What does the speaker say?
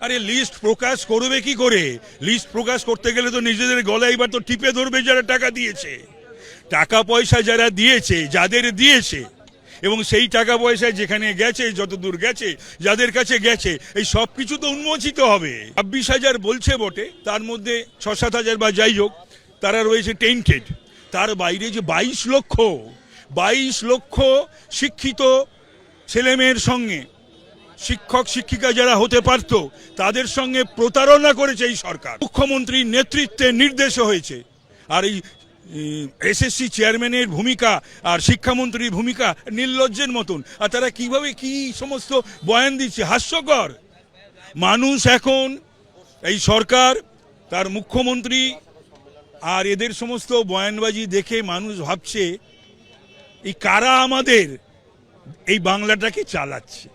আরে লিস্ট প্রকাশ করবে কি করে? লিস্ট প্রকাশ করতে গেলে তো নিজেদের গলায় এবার তো টিপে ধরবে যারা টাকা দিয়েছে। টাকা পয়সা যারা দিয়েছে, যাদের দিয়েছে, এবং সেই টাকা পয়সা যেখানে গেছে, যতদূর গেছে, যাদের কাছে গেছে, এই সব কিছু তো উন্মোচিত হবে। 26,000 বলছে বটে, তার মধ্যে 6-7 হাজার বা যাই হোক তারা রয়েছে টেন্টেড। তার বাইরে যে 22 লক্ষ শিক্ষিত ছেলেমেয়ের সঙ্গে শিক্ষক শিক্ষিকা যারা হতে পারত, তাদের সঙ্গে প্রতারণা করেছে এই সরকার। মুখ্যমন্ত্রীর নেতৃত্বে নির্দেশ হয়েছে। আর এই এসএসসি চেয়ারম্যানের ভূমিকা আর শিক্ষামন্ত্রীর ভূমিকা নির্লজ্জের মতন। আর তারা কিভাবে কি সমস্ত বয়ান দিচ্ছে, হাস্যকর। মানুষ এখন এই সরকার, তার মুখ্যমন্ত্রী আর এদের সমস্ত বয়ানবাজি দেখে মানুষ ভাবছে এই কারা আমাদের এই বাংলাটাকে চালাচ্ছে।